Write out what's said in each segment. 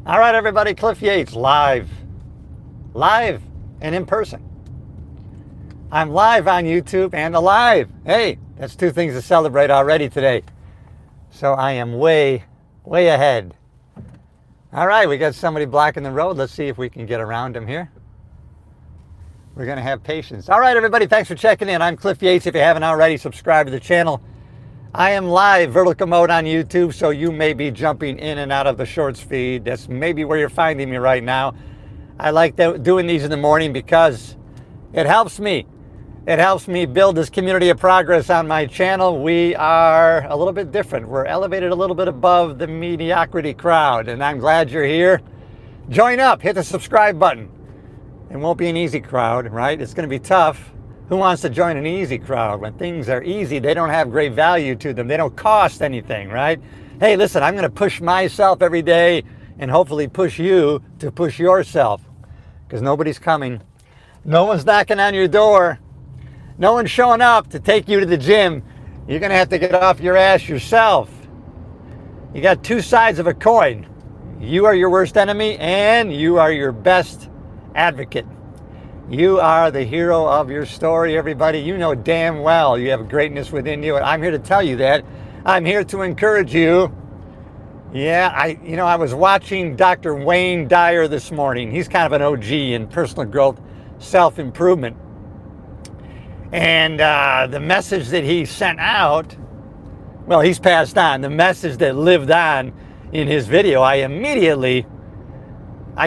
All right, everybody, Cliff Yates, live and in person. I'm live on YouTube and alive. Hey, that's two things to celebrate already today. So I am way ahead. All right, we got somebody blocking the road. Let's see if we can get around him here. We're going to have patience. All right, everybody, thanks for checking in. I'm Cliff Yates. If you haven't already, subscribe to the channel. I am live vertical mode on YouTube, so you may be jumping in and out of the shorts feed. That's maybe where you're finding me right now. I like doing these in the morning because it helps me. It helps me build this community of progress on my channel. We are a little bit different. We're elevated a little bit above the mediocrity crowd, and I'm glad you're here. Join up, hit the subscribe button. It won't be an easy crowd, right? It's going to be tough. Who wants to join an easy crowd? When things are easy, they don't have great value to them. They don't cost anything, right? Hey, listen, I'm going to push myself every day and hopefully push you to push yourself, because nobody's coming. No one's knocking on your door. No one's showing up to take you to the gym. You're going to have to get off your ass yourself. You got two sides of a coin. You are your worst enemy and you are your best advocate. You are the hero of your story, everybody. You know damn well you have greatness within you, and I'm here to tell you that. I'm here to encourage you. Yeah, I was watching Dr. Wayne Dyer this morning. He's kind of an OG in personal growth, self-improvement. And the message that he sent out, well, he's passed on. The message that lived on in his video, I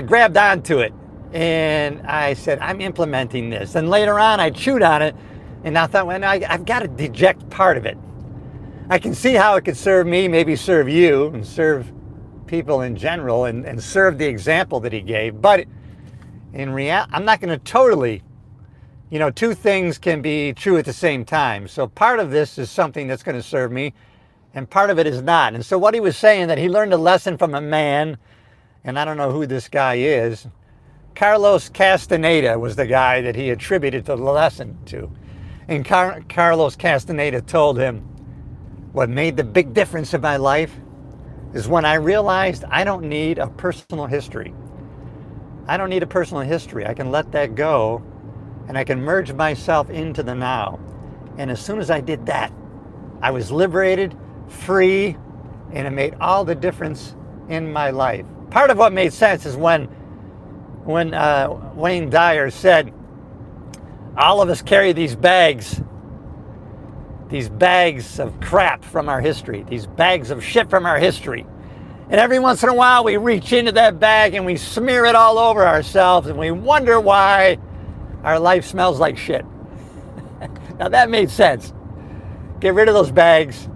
grabbed onto it. And I said, I'm implementing this. And later on, I chewed on it. And I thought, well, I've got to deject part of it. I can see how it could serve me, maybe serve you, and serve people in general, and serve the example that he gave. But in reality, I'm not going to totally, two things can be true at the same time. So part of this is something that's going to serve me, and part of it is not. And so what he was saying, that he learned a lesson from a man, and I don't know who this guy is. Carlos Castaneda was the guy that he attributed the lesson to. And Carlos Castaneda told him, what made the big difference in my life is when I realized I don't need a personal history. I don't need a personal history. I can let that go, and I can merge myself into the now. And as soon as I did that, I was liberated, free, and it made all the difference in my life. Part of what made sense is when Wayne Dyer said, all of us carry these bags of crap from our history, these bags of shit from our history. And every once in a while we reach into that bag and we smear it all over ourselves and we wonder why our life smells like shit. Now that made sense. Get rid of those bags,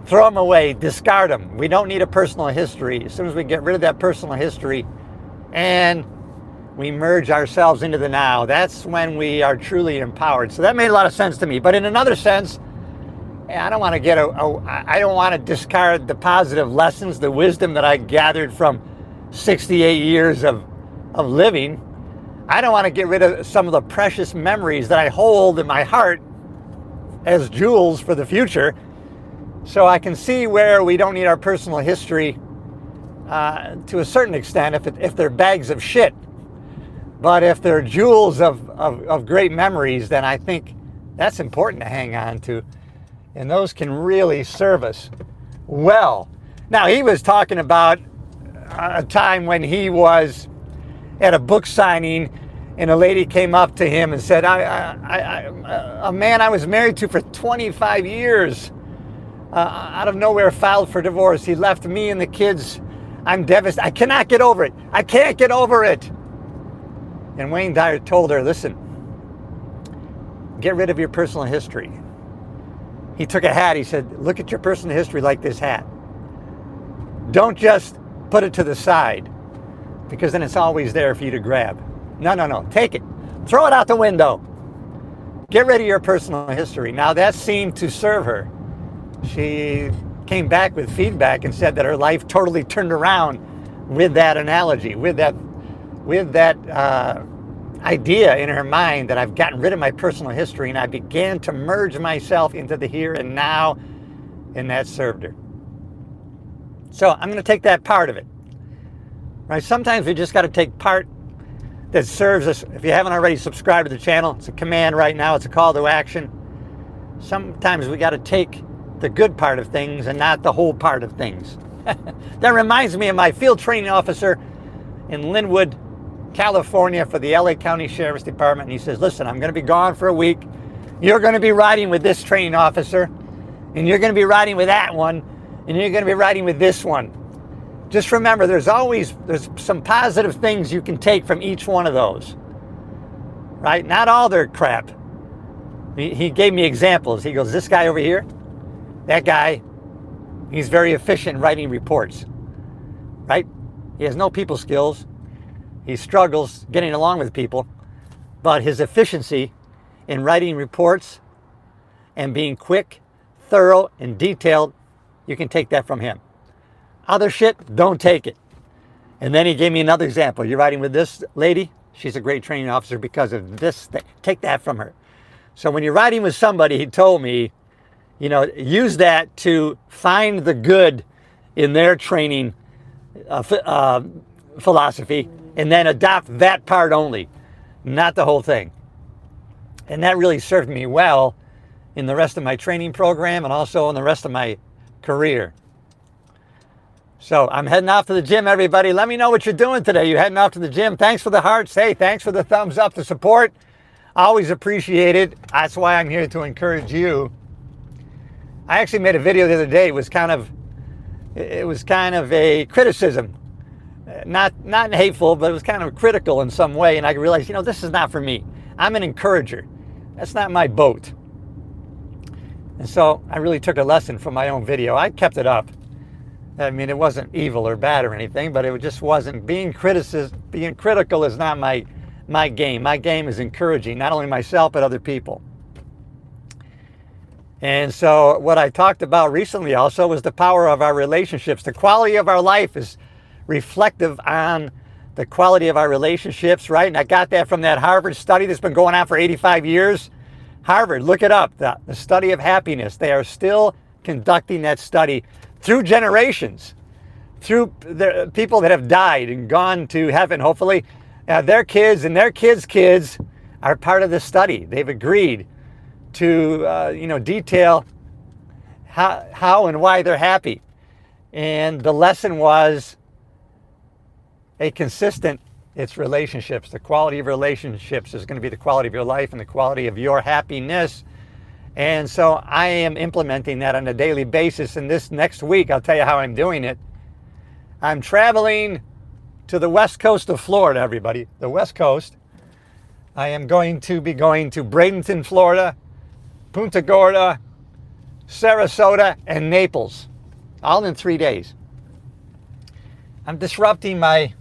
throw them away, discard them. We don't need a personal history. As soon as we get rid of that personal history and we merge ourselves into the now, that's when we are truly empowered. So that made a lot of sense to me. But in another sense, I don't want to discard the positive lessons, the wisdom that I gathered from 68 years of living. I don't want to get rid of some of the precious memories that I hold in my heart as jewels for the future. So I can see where we don't need our personal history to a certain extent if they're bags of shit. But if they're jewels of great memories, then I think that's important to hang on to. And those can really serve us well. Now, he was talking about a time when he was at a book signing and a lady came up to him and said, a man I was married to for 25 years, out of nowhere filed for divorce. He left me and the kids. I'm devastated. I cannot get over it. I can't get over it. And Wayne Dyer told her, listen, get rid of your personal history. He took a hat. He said, look at your personal history like this hat. Don't just put it to the side, because then it's always there for you to grab. No. Take it. Throw it out the window. Get rid of your personal history. Now, that seemed to serve her. She came back with feedback and said that her life totally turned around with that analogy, with that idea in her mind that I've gotten rid of my personal history and I began to merge myself into the here and now, and that served her. So I'm going to take that part of it. right? Sometimes we just got to take part that serves us. If you haven't already subscribed to the channel, it's a command right now. It's a call to action. Sometimes we got to take the good part of things and not the whole part of things. That reminds me of my field training officer in Linwood, California for the LA County Sheriff's Department. And he says, listen, I'm going to be gone for a week. You're going to be riding with this training officer, and you're going to be riding with that one, and you're going to be riding with this one. Just remember, there's some positive things you can take from each one of those, right? Not all their crap. He gave me examples. He goes, this guy over here, that guy, he's very efficient in writing reports, right? He has no people skills. He struggles getting along with people, but his efficiency in writing reports and being quick, thorough, and detailed, you can take that from him. Other shit, don't take it. And then he gave me another example. You're riding with this lady, she's a great training officer because of this thing. Take that from her. So when you're riding with somebody, he told me, use that to find the good in their training philosophy, and then adopt that part only, not the whole thing. And that really served me well in the rest of my training program and also in the rest of my career. So I'm heading off to the gym, everybody. Let me know what you're doing today. You heading off to the gym? Thanks for the hearts. Hey, thanks for the thumbs up, the support. Always appreciate it. That's why I'm here to encourage you. I actually made a video the other day. It was kind of a criticism. Not hateful, but it was kind of critical in some way. And I realized, this is not for me. I'm an encourager. That's not my boat. And so I really took a lesson from my own video. I kept it up. I mean, it wasn't evil or bad or anything, but it just wasn't. Being critical is not my game. My game is encouraging, not only myself, but other people. And so what I talked about recently also was the power of our relationships. The quality of our life is reflective on the quality of our relationships, right? And I got that from that Harvard study that's been going on for 85 years. Harvard, look it up, the study of happiness. They are still conducting that study through generations, through the people that have died and gone to heaven, hopefully. Their kids and their kids' kids are part of the study. They've agreed to detail how and why they're happy. And the lesson was it's relationships. The quality of relationships is going to be the quality of your life and the quality of your happiness. And so I am implementing that on a daily basis. And this next week, I'll tell you how I'm doing it. I'm traveling to the west coast of Florida, everybody. The west coast. I am going to be going to Bradenton, Florida, Punta Gorda, Sarasota, and Naples, all in 3 days. I'm disrupting my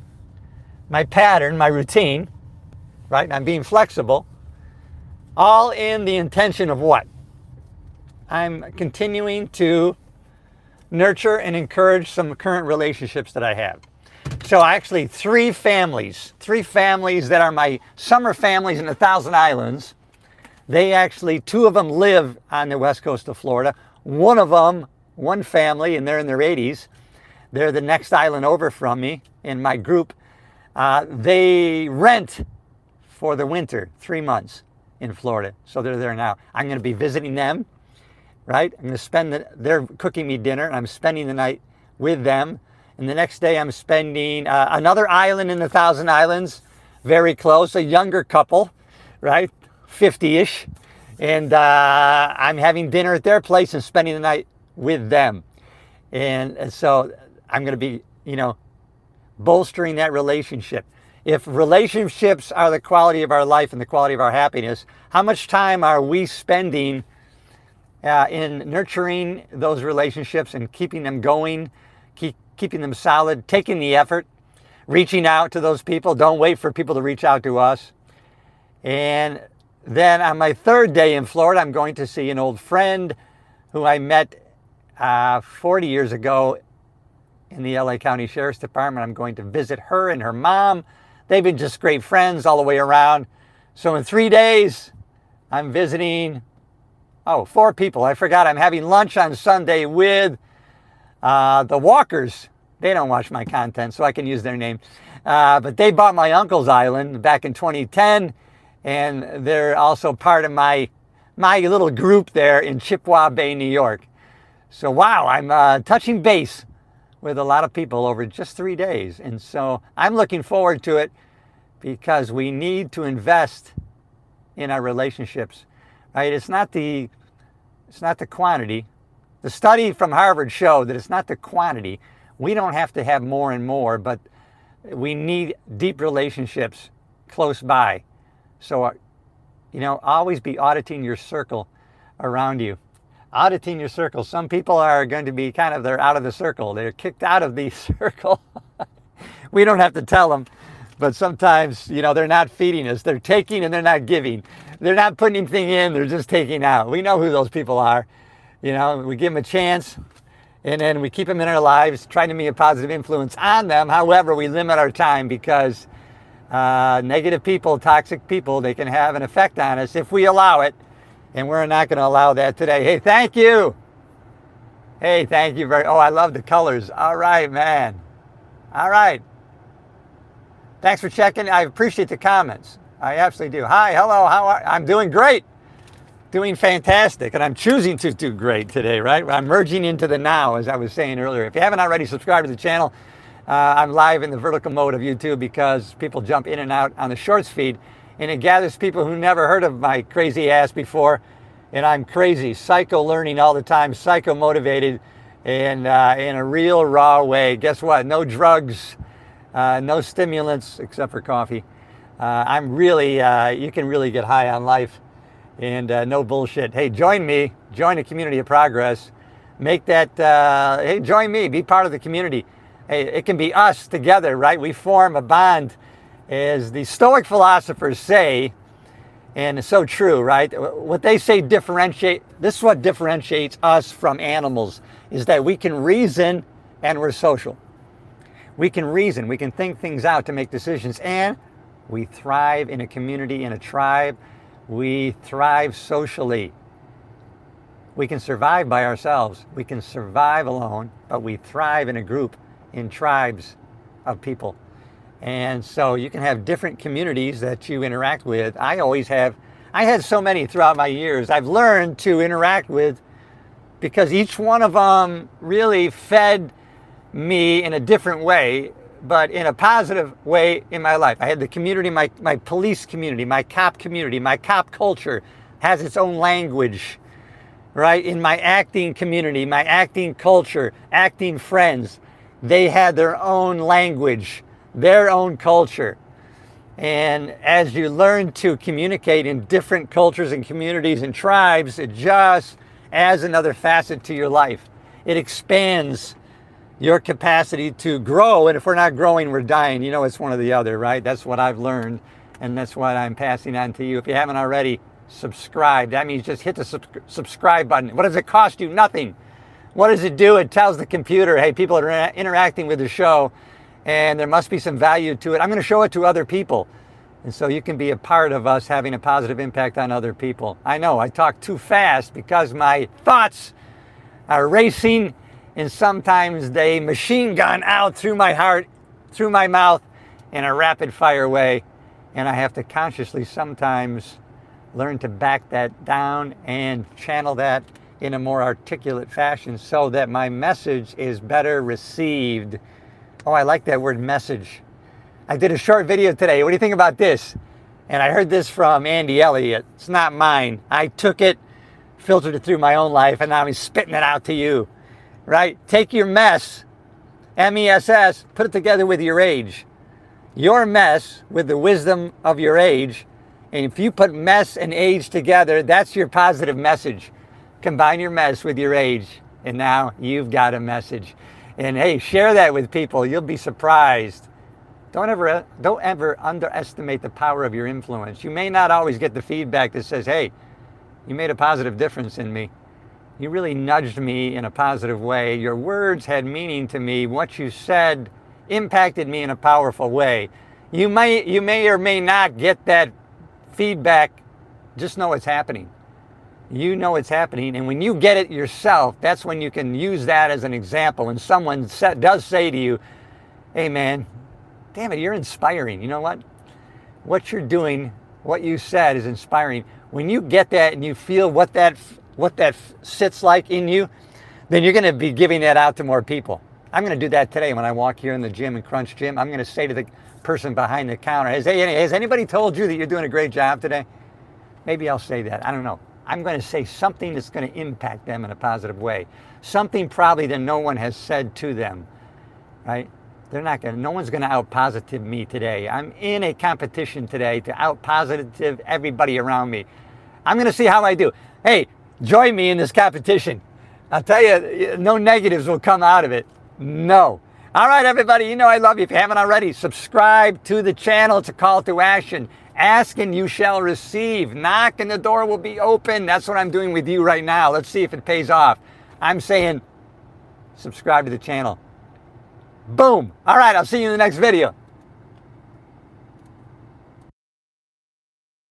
pattern, my routine, right? I'm being flexible, all in the intention of what? I'm continuing to nurture and encourage some current relationships that I have. So actually three families that are my summer families in the Thousand Islands. Two of them live on the west coast of Florida. One family, and they're in their 80s. They're the next island over from me in my group. They rent for the winter, 3 months in Florida. So they're there now. I'm going to be visiting them, right? I'm going to they're cooking me dinner, and I'm spending the night with them. And the next day I'm spending another island in the Thousand Islands, very close, a younger couple, right? 50-ish. And I'm having dinner at their place and spending the night with them. And so I'm going to be, bolstering that relationship. If relationships are the quality of our life and the quality of our happiness, how much time are we spending in nurturing those relationships and keeping them going, keeping them solid, taking the effort, reaching out to those people? Don't wait for people to reach out to us. And then on my third day in Florida, I'm going to see an old friend who I met 40 years ago in the LA County Sheriff's Department. I'm going to visit her and her mom. They've been just great friends all the way around. So in 3 days, I'm visiting, 4 people. I forgot I'm having lunch on Sunday with the Walkers, They don't watch my content, so I can use their name. But they bought my uncle's island back in 2010, and they're also part of my little group there in Chippewa Bay, New York. So wow, I'm touching base with a lot of people over just 3 days. And so I'm looking forward to it because we need to invest in our relationships, right? It's not the quantity. The study from Harvard showed that it's not the quantity. We don't have to have more and more, but we need deep relationships close by. So, always be auditing your circle around you. Auditing your circle. Some people are going to be they're out of the circle. They're kicked out of the circle. We don't have to tell them, but sometimes, they're not feeding us. They're taking and they're not giving. They're not putting anything in, they're just taking out. We know who those people are. We give them a chance, and then we keep them in our lives, trying to be a positive influence on them. However, we limit our time because negative people, toxic people, they can have an effect on us if we allow it. And we're not going to allow that today. Hey, thank you. Hey, thank you very. Oh, I love the colors. All right, man. All right. Thanks for checking. I appreciate the comments. I absolutely do. Hi, hello. How are? I'm doing great. Doing fantastic. And I'm choosing to do great today, right? I'm merging into the now, as I was saying earlier. If you haven't already subscribed to the channel, I'm live in the vertical mode of YouTube because people jump in and out on the shorts feed. And it gathers people who never heard of my crazy ass before. And I'm crazy, psycho learning all the time, psycho motivated, and in a real raw way. Guess what? No drugs, no stimulants except for coffee. I'm really, you can really get high on life, and no bullshit. Hey, join me, join a community of progress. Make that, hey, join me, be part of the community. Hey, it can be us together, right? We form a bond. As the Stoic philosophers say, and it's so true, right? What they say this is what differentiates us from animals, is that we can reason and we're social. We can reason, we can think things out to make decisions, and we thrive in a community, in a tribe. We thrive socially. We can survive by ourselves. We can survive alone, but we thrive in a group, in tribes of people. And so you can have different communities that you interact with. I had so many throughout my years. I've learned to interact with because each one of them really fed me in a different way, but in a positive way in my life. I had the community, my police community, my cop community. My cop culture has its own language, right? In my acting community, my acting culture, acting friends, they had their own language, their own culture. And as you learn to communicate in different cultures and communities and tribes, it just adds another facet to your life. It expands your capacity to grow. And if we're not growing, we're dying. It's one or the other, right? That's what I've learned. And that's what I'm passing on to you. If you haven't already subscribed, that means just hit the subscribe button. What does it cost you? Nothing. What does it do? It tells the computer, hey, people are interacting with the show, and there must be some value to it. I'm going to show it to other people. And so you can be a part of us having a positive impact on other people. I know I talk too fast because my thoughts are racing, and sometimes they machine gun out through my heart, through my mouth in a rapid fire way. And I have to consciously sometimes learn to back that down and channel that in a more articulate fashion so that my message is better received. Oh, I like that word, message. I did a short video today. What do you think about this? And I heard this from Andy Elliott. It's not mine. I took it, filtered it through my own life, and now I'm spitting it out to you, right? Take your mess, M-E-S-S, put it together with your age. Your mess with the wisdom of your age. And if you put mess and age together, that's your positive message. Combine your mess with your age, and now you've got a message. And hey, share that with people. You'll be surprised. Don't ever underestimate the power of your influence. You may not always get the feedback that says, hey, you made a positive difference in me. You really nudged me in a positive way. Your words had meaning to me. What you said impacted me in a powerful way. You may or may not get that feedback. Just know it's happening. You know it's happening. And when you get it yourself, that's when you can use that as an example. And someone does say to you, hey man, damn it, you're inspiring. You know what? What you're doing, what you said is inspiring. When you get that and you feel what that sits like in you, then you're going to be giving that out to more people. I'm going to do that today when I walk here in the gym and Crunch Gym. I'm going to say to the person behind the counter, has anybody told you that you're doing a great job today? Maybe I'll say that. I don't know. I'm going to say something that's going to impact them in a positive way. Something probably that no one has said to them, right? No one's going to out-positive me today. I'm in a competition today to out-positive everybody around me. I'm going to see how I do. Hey, join me in this competition. I'll tell you, no negatives will come out of it. No. All right, everybody, you know I love you. If you haven't already, subscribe to the channel. It's a call to action. Ask and you shall receive. Knock and the door will be open. That's what I'm doing with you right now. Let's see if it pays off. I'm saying subscribe to the channel. Boom. All right, I'll see you in the next video.